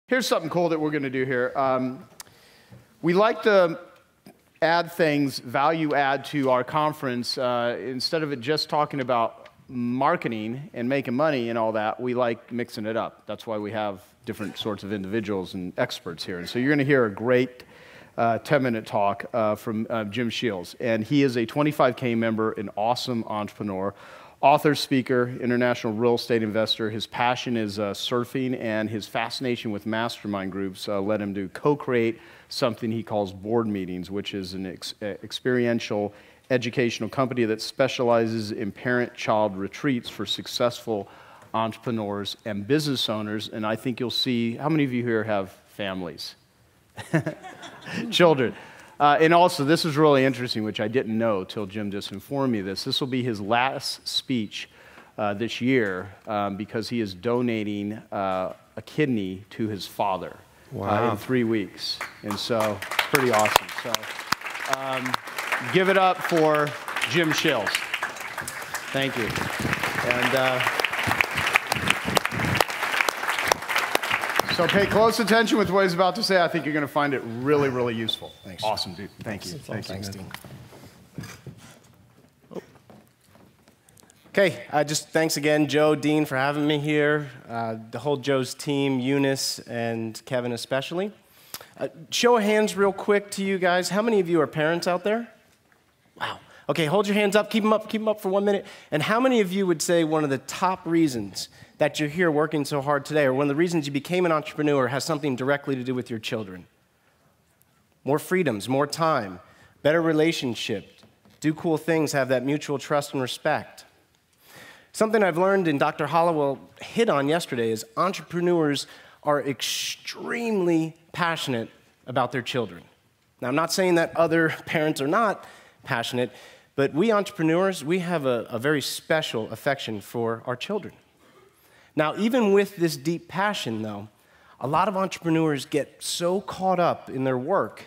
Here's something cool that we're going to do here. We like to add things, value add to our conference. Instead of it just talking about marketing and making money and all that, we like mixing it up. That's why we have different sorts of individuals and experts here. And so you're going to hear a great 10-minute talk from Jim Sheils. And he is a 25K member, an awesome entrepreneur, author, speaker, international real estate investor. His passion is surfing, and his fascination with mastermind groups led him to co-create something he calls Board Meetings, which is an experiential educational company that specializes in parent-child retreats for successful entrepreneurs and business owners. And I think you'll see, how many of you here have families? Children. And also, this is really interesting, which I didn't know till Jim just informed me this. This will be his last speech this year because he is donating a kidney to his father in 3 weeks. And so, pretty awesome. So, give it up for Jim Sheils. Thank you. And so pay close attention with what he's about to say. I think you're going to find it really, really useful. Thanks. Awesome, dude. Thank you. Thanks, Dean. Okay, just thanks again, Joe, Dean, for having me here. The whole Joe's team, Eunice and Kevin especially. Show of hands real quick to you guys. How many of you are parents out there? Wow. Okay, hold your hands up. Keep them up for 1 minute. And how many of you would say one of the top reasons that you're here working so hard today, or one of the reasons you became an entrepreneur, has something directly to do with your children? More freedoms, more time, better relationship, do cool things, have that mutual trust and respect. Something I've learned, and Dr. Hollowell hit on yesterday, is entrepreneurs are extremely passionate about their children. Now, I'm not saying that other parents are not passionate, but we entrepreneurs, we have a very special affection for our children. Now, even with this deep passion, though, a lot of entrepreneurs get so caught up in their work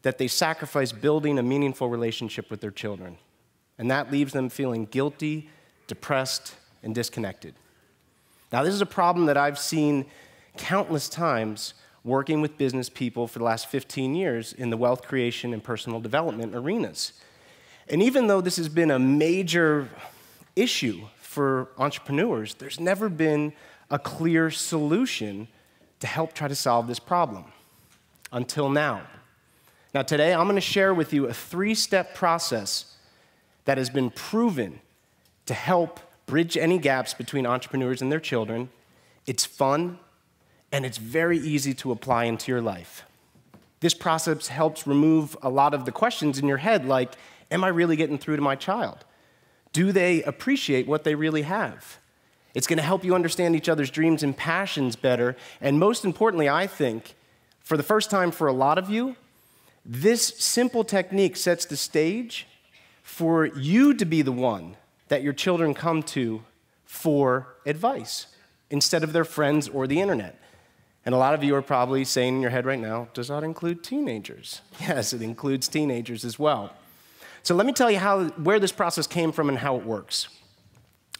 that they sacrifice building a meaningful relationship with their children. And that leaves them feeling guilty, depressed, and disconnected. Now, this is a problem that I've seen countless times working with business people for the last 15 years in the wealth creation and personal development arenas. And even though this has been a major issue for entrepreneurs, there's never been a clear solution to help try to solve this problem until now. Now, today, I'm going to share with you a 3-step process that has been proven to help bridge any gaps between entrepreneurs and their children. It's fun, and it's very easy to apply into your life. This process helps remove a lot of the questions in your head, like, am I really getting through to my child? Do they appreciate what they really have? It's going to help you understand each other's dreams and passions better. And most importantly, I think, for the first time for a lot of you, this simple technique sets the stage for you to be the one that your children come to for advice instead of their friends or the internet. And a lot of you are probably saying in your head right now, does that include teenagers? Yes, it includes teenagers as well. So let me tell you where this process came from and how it works.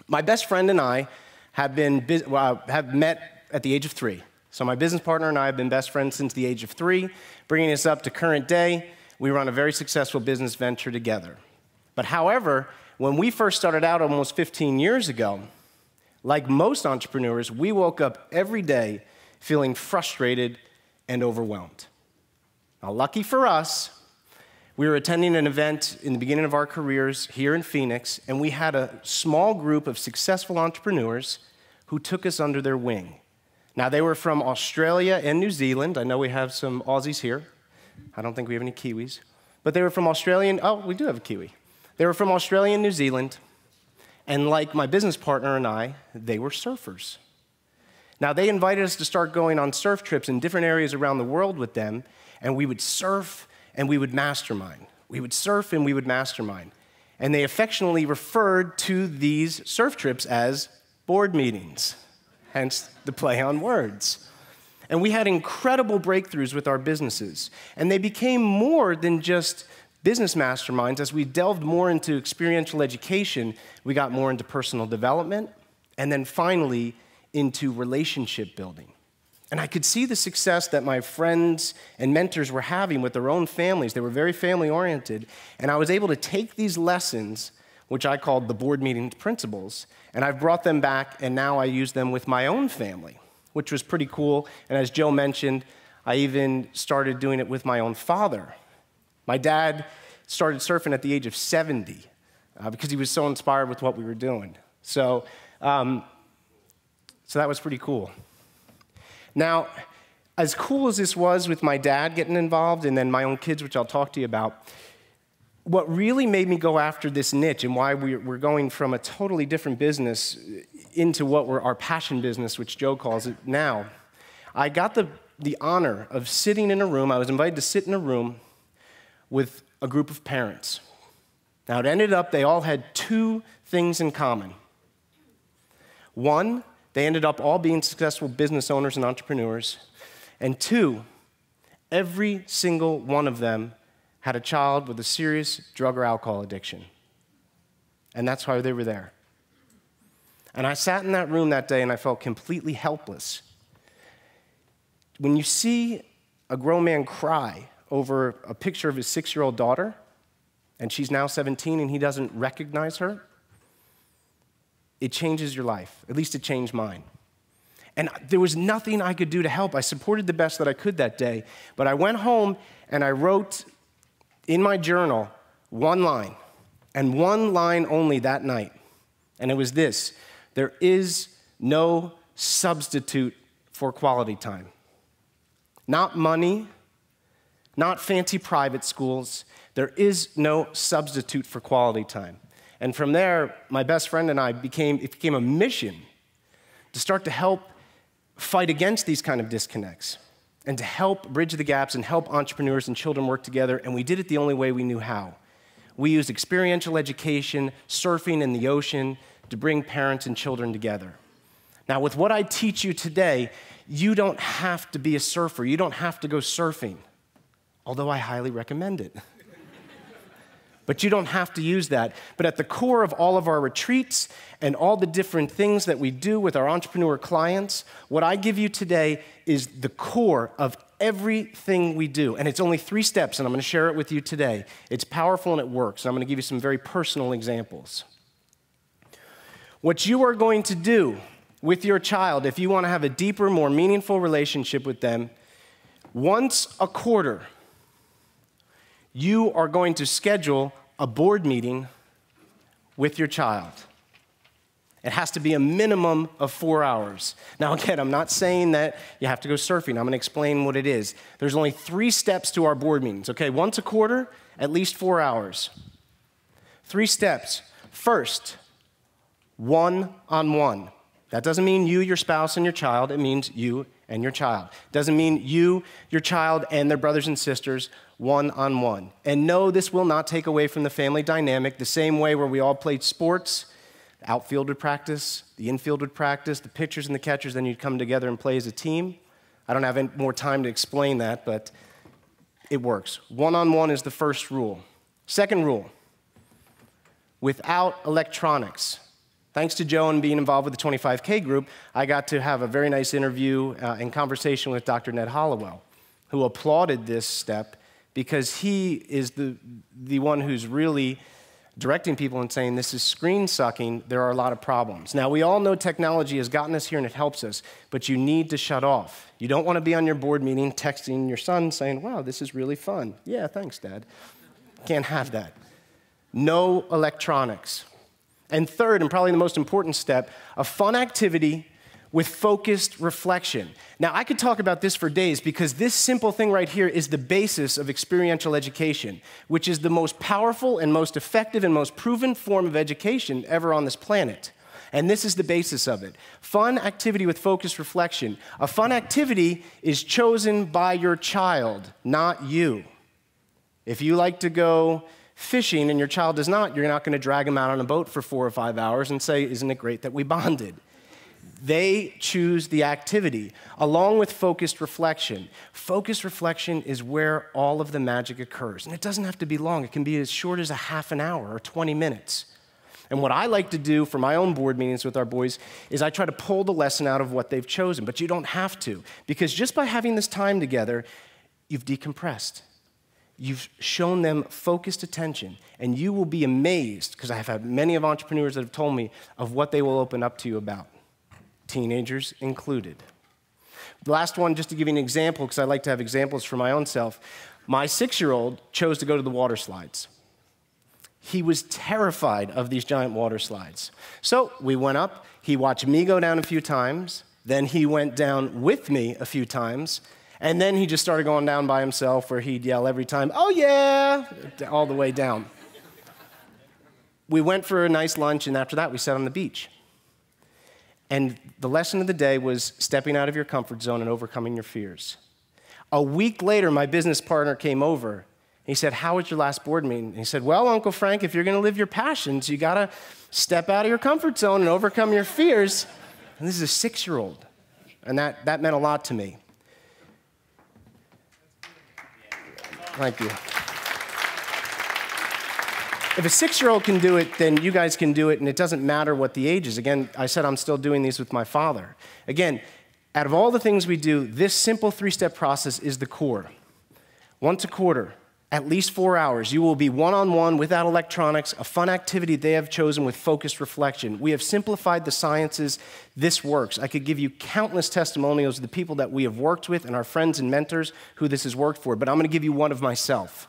My best friend and I have met at the age of 3. So my business partner and I have been best friends since the age of 3, bringing us up to current day. We run a very successful business venture together. But however, when we first started out almost 15 years ago, like most entrepreneurs, we woke up every day feeling frustrated and overwhelmed. Now, lucky for us, we were attending an event in the beginning of our careers here in Phoenix, and we had a small group of successful entrepreneurs who took us under their wing. Now, they were from Australia and New Zealand. I know we have some Aussies here. I don't think we have any Kiwis. But they were from Australia. Oh, we do have a Kiwi. They were from Australia and New Zealand, and like my business partner and I, they were surfers. Now, they invited us to start going on surf trips in different areas around the world with them, and we would surf and we would mastermind. We would surf and we would mastermind. And they affectionately referred to these surf trips as board meetings, hence the play on words. And we had incredible breakthroughs with our businesses, and they became more than just business masterminds. As we delved more into experiential education, we got more into personal development, and then finally into relationship building. And I could see the success that my friends and mentors were having with their own families. They were very family-oriented. And I was able to take these lessons, which I called the board meeting principles, and I've brought them back, and now I use them with my own family, which was pretty cool. And as Joe mentioned, I even started doing it with my own father. My dad started surfing at the age of 70 because he was so inspired with what we were doing. So that was pretty cool. Now, as cool as this was with my dad getting involved and then my own kids, which I'll talk to you about, what really made me go after this niche and why we're going from a totally different business into what we're our passion business, which Joe calls it now, I got the honor of sitting in a room. I was invited to sit in a room with a group of parents. Now, it ended up they all had two things in common. One, they ended up all being successful business owners and entrepreneurs. And two, every single one of them had a child with a serious drug or alcohol addiction. And that's why they were there. And I sat in that room that day and I felt completely helpless. When you see a grown man cry over a picture of his 6-year-old daughter, and she's now 17 and he doesn't recognize her, it changes your life. At least it changed mine. And there was nothing I could do to help. I supported the best that I could that day. But I went home and I wrote in my journal one line, and one line only that night. And it was this: there is no substitute for quality time. Not money, not fancy private schools. There is no substitute for quality time. And from there, my best friend and I it became a mission to start to help fight against these kind of disconnects and to help bridge the gaps and help entrepreneurs and children work together. And we did it the only way we knew how. We used experiential education, surfing in the ocean to bring parents and children together. Now, with what I teach you today, you don't have to be a surfer. You don't have to go surfing, although I highly recommend it. But you don't have to use that. But at the core of all of our retreats and all the different things that we do with our entrepreneur clients, what I give you today is the core of everything we do. And it's only 3 steps, and I'm going to share it with you today. It's powerful and it works. And I'm going to give you some very personal examples. What you are going to do with your child, if you want to have a deeper, more meaningful relationship with them, once a quarter, you are going to schedule a board meeting with your child. It has to be a minimum of 4 hours. Now, again, I'm not saying that you have to go surfing. I'm going to explain what it is. There's only 3 steps to our board meetings, okay? Once a quarter, at least 4 hours. 3 steps. First, one-on-one. That doesn't mean you, your spouse, and your child. It means you and your child. It doesn't mean you, your child, and their brothers and sisters one-on-one. And no, this will not take away from the family dynamic. The same way where we all played sports, the outfield would practice, the infield would practice, the pitchers and the catchers, then you'd come together and play as a team. I don't have any more time to explain that, but it works. One-on-one is the first rule. Second rule, without electronics. Thanks to Joe and being involved with the 25K group, I got to have a very nice interview and conversation with Dr. Ned Hollowell, who applauded this step because he is the one who's really directing people and saying this is screen sucking, there are a lot of problems. Now, we all know technology has gotten us here and it helps us, but you need to shut off. You don't want to be on your board meeting texting your son saying, wow, this is really fun. Yeah, thanks, Dad. Can't have that. No electronics. And third, and probably the most important step, a fun activity with focused reflection. Now, I could talk about this for days because this simple thing right here is the basis of experiential education, which is the most powerful and most effective and most proven form of education ever on this planet. And this is the basis of it. Fun activity with focused reflection. A fun activity is chosen by your child, not you. If you like to go fishing and your child does not, you're not going to drag them out on a boat for 4 or 5 hours and say, isn't it great that we bonded? They choose the activity, along with focused reflection. Focused reflection is where all of the magic occurs. And it doesn't have to be long. It can be as short as a half an hour or 20 minutes. And what I like to do for my own board meetings with our boys is I try to pull the lesson out of what they've chosen. But you don't have to, because just by having this time together, you've decompressed. You've shown them focused attention, and you will be amazed, because I have had many of entrepreneurs that have told me of what they will open up to you about, teenagers included. The last one, just to give you an example, because I like to have examples for my own self, my 6-year-old chose to go to the water slides. He was terrified of these giant water slides. So we went up, he watched me go down a few times, then he went down with me a few times, and then he just started going down by himself where he'd yell every time, "Oh yeah," all the way down. We went for a nice lunch, and after that we sat on the beach. And the lesson of the day was stepping out of your comfort zone and overcoming your fears. A week later, my business partner came over. He said, "How was your last board meeting?" And he said, "Well, Uncle Frank, if you're going to live your passions, you got to step out of your comfort zone and overcome your fears." And this is a 6-year-old. And that meant a lot to me. Thank you. If a 6-year-old can do it, then you guys can do it, and it doesn't matter what the age is. Again, I said I'm still doing these with my father. Again, out of all the things we do, this simple 3-step process is the core. Once a quarter, at least 4 hours, you will be one-on-one without electronics, a fun activity they have chosen with focused reflection. We have simplified the sciences. This works. I could give you countless testimonials of the people that we have worked with and our friends and mentors who this has worked for, but I'm going to give you one of myself.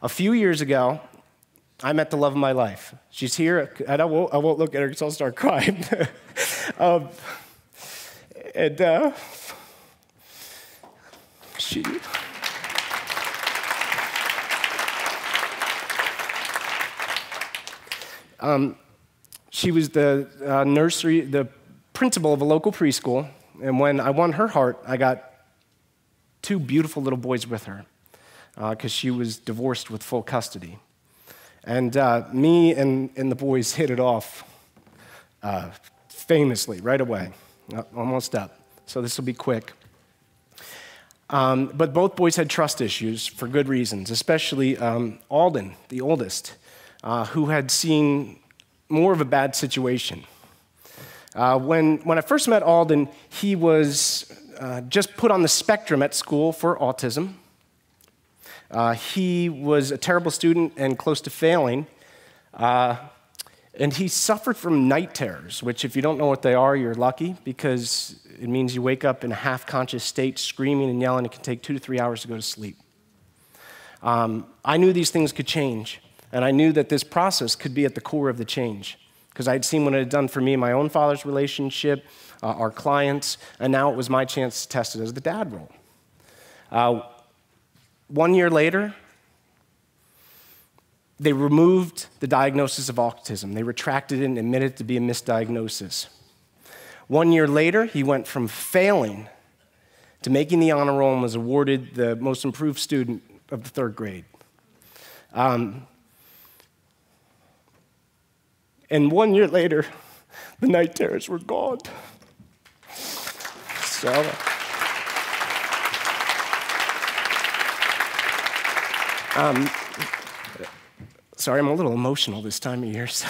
A few years ago, I met the love of my life. She's here, and I won't look at her because I'll start crying. She was the principal of a local preschool, and when I won her heart, I got 2 beautiful little boys with her because she was divorced with full custody. And me and the boys hit it off famously right away, almost up. So this will be quick. But both boys had trust issues for good reasons, especially Alden, the oldest, who had seen more of a bad situation. When I first met Alden, he was just put on the spectrum at school for autism. He was a terrible student and close to failing, and he suffered from night terrors, which if you don't know what they are, you're lucky, because it means you wake up in a half-conscious state, screaming and yelling. It can take 2 to 3 hours to go to sleep. I knew these things could change, and I knew that this process could be at the core of the change, because I'd seen what it had done for me in my own father's relationship, our clients, and now it was my chance to test it as the dad role. 1 year later, they removed the diagnosis of autism. They retracted it and admitted it to be a misdiagnosis. 1 year later, he went from failing to making the honor roll and was awarded the most improved student of the 3rd grade. And 1 year later, the night terrors were gone. So... sorry, I'm a little emotional this time of year. So,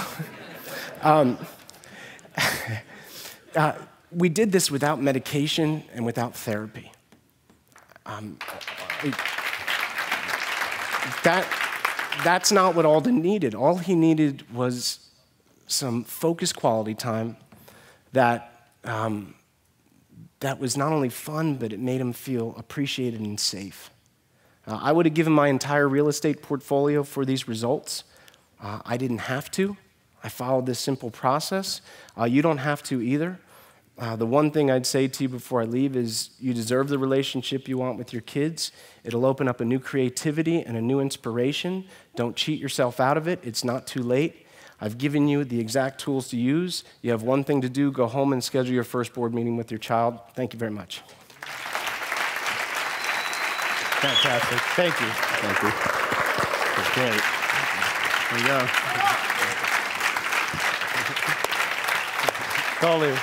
we did this without medication and without therapy. That's not what Alden needed. All he needed was some focused quality time that was not only fun, but it made him feel appreciated and safe. I would have given my entire real estate portfolio for these results. I didn't have to. I followed this simple process. You don't have to either. The one thing I'd say to you before I leave is you deserve the relationship you want with your kids. It'll open up a new creativity and a new inspiration. Don't cheat yourself out of it. It's not too late. I've given you the exact tools to use. You have one thing to do. Go home and schedule your first board meeting with your child. Thank you very much. Fantastic. Thank you. Thank you. That's great. There you go. Totally.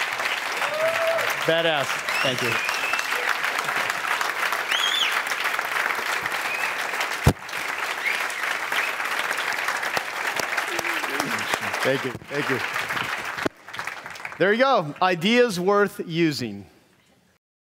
Badass. Thank you. Thank you. Thank you. There you go. Ideas worth using.